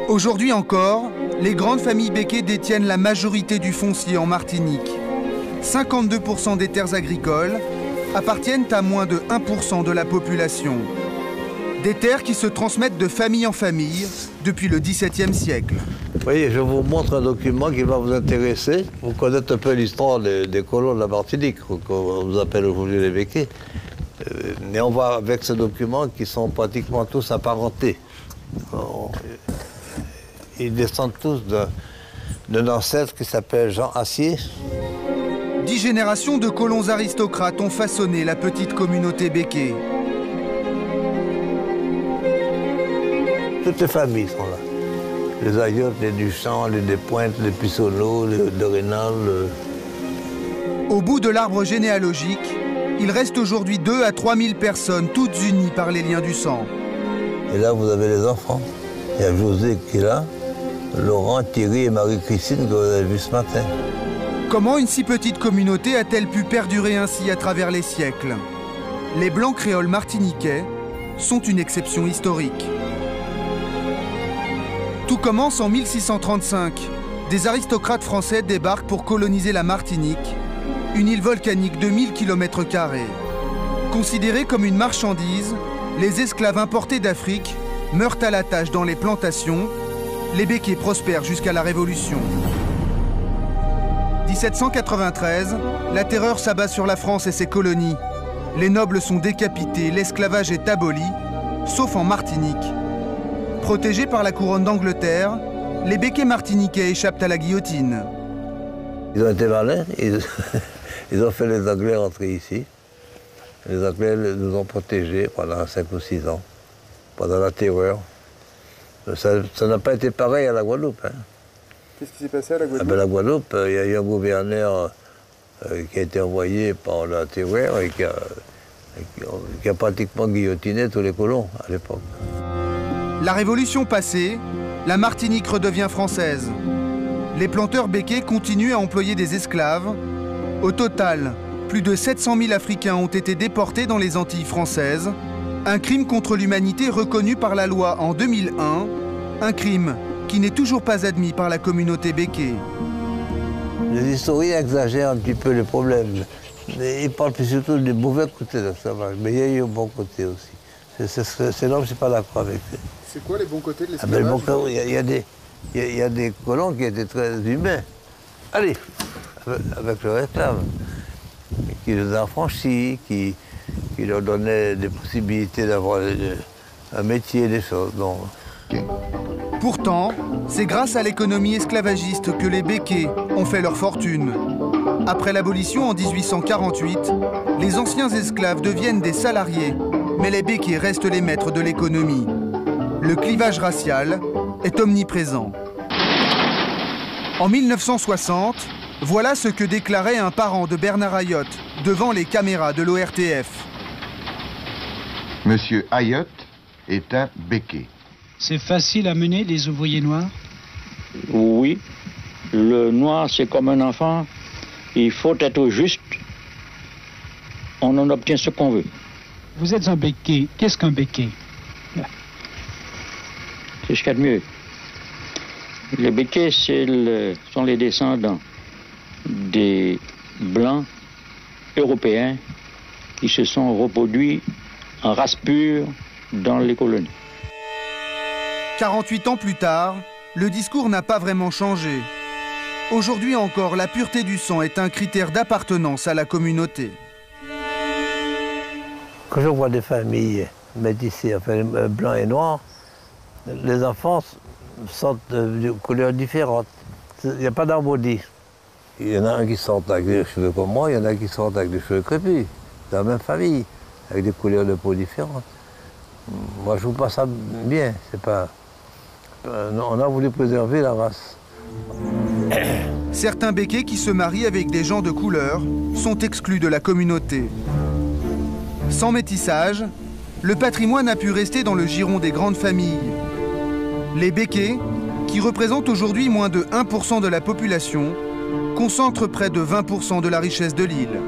Aujourd'hui encore, les grandes familles békées détiennent la majorité du foncier en Martinique. 52% des terres agricoles appartiennent à moins de 1% de la population. Des terres qui se transmettent de famille en famille depuis le XVIIe siècle. Vous voyez, je vous montre un document qui va vous intéresser. Vous connaissez un peu l'histoire des colons de la Martinique, qu'on vous appelle aujourd'hui les békés. Mais on voit avec ces documents qui sont pratiquement tous apparentés. Ils descendent tous d'un ancêtre qui s'appelle Jean Assier. 10 générations de colons aristocrates ont façonné la petite communauté békée. Toutes les familles sont là. Les Ayottes, les Duchamp, les Despointes, les Pissonneau, les de Rénal. Au bout de l'arbre généalogique, il reste aujourd'hui 2 à 3 000 personnes, toutes unies par les liens du sang. Et là, vous avez les enfants. Il y a José qui est là, Laurent, Thierry et Marie-Christine que vous avez vu ce matin. Comment une si petite communauté a-t-elle pu perdurer ainsi à travers les siècles? Les Blancs créoles martiniquais sont une exception historique. Tout commence en 1635. Des aristocrates français débarquent pour coloniser la Martinique, une île volcanique de 1000 km². Considérés comme une marchandise, les esclaves importés d'Afrique meurent à la tâche dans les plantations. Les békés prospèrent jusqu'à la Révolution. 1793, la terreur s'abat sur la France et ses colonies. Les nobles sont décapités, l'esclavage est aboli, sauf en Martinique. Protégés par la couronne d'Angleterre, les békés martiniquais échappent à la guillotine. Ils ont été malins, ils ont fait les Anglais rentrer ici. Les Anglais nous ont protégés pendant 5 ou 6 ans, pendant la terreur. Ça n'a pas été pareil à la Guadeloupe. Hein. Qu'est-ce qui s'est passé à la Guadeloupe? La Guadeloupe, il y a eu un gouverneur qui a été envoyé par la terreur et qui a pratiquement guillotiné tous les colons à l'époque. La Révolution passée, la Martinique redevient française. Les planteurs békés continuent à employer des esclaves. Au total, plus de 700 000 Africains ont été déportés dans les Antilles françaises. Un crime contre l'humanité reconnu par la loi en 2001. Un crime qui n'est toujours pas admis par la communauté békée. Les historiens exagèrent un petit peu les problèmes. Mais ils parlent surtout du mauvais côté de l'esclavage. Mais il y a eu un bon côté aussi. C'est là où je ne suis pas d'accord avec eux. C'est quoi les bons côtés de l'esclavage? Il y a des colons qui étaient très humains. Allez, avec leurs esclaves, qui les ont franchis, qui leur donnaient des possibilités d'avoir un métier, des choses. Donc. Pourtant, c'est grâce à l'économie esclavagiste que les békés ont fait leur fortune. Après l'abolition en 1848, les anciens esclaves deviennent des salariés, mais les békés restent les maîtres de l'économie. Le clivage racial est omniprésent. En 1960, voilà ce que déclarait un parent de Bernard Ayotte devant les caméras de l'ORTF. Monsieur Ayotte est un béké. C'est facile à mener, les ouvriers noirs? Oui. Le noir, c'est comme un enfant. Il faut être juste. On en obtient ce qu'on veut. Vous êtes un béké. Qu'est-ce qu'un béké? C'est ce qu'il y a de mieux. Les békés, sont les descendants des Blancs européens qui se sont reproduits en race pure dans les colonies. 48 ans plus tard, le discours n'a pas vraiment changé. Aujourd'hui encore, la pureté du sang est un critère d'appartenance à la communauté. Quand je vois des familles métissées, enfin blancs et noirs, les enfants sont de couleurs différentes. Il n'y a pas d'harmonie. Il y en a un qui sort avec des cheveux comme moi, il y en a qui sortent avec des cheveux crépus, dans la même famille, avec des couleurs de peau différentes. Moi, je ne trouve pas ça bien. C'est pas... On a voulu préserver la race. Certains békés qui se marient avec des gens de couleur sont exclus de la communauté. Sans métissage, le patrimoine a pu rester dans le giron des grandes familles. Les békés, qui représentent aujourd'hui moins de 1% de la population, concentrent près de 20% de la richesse de l'île.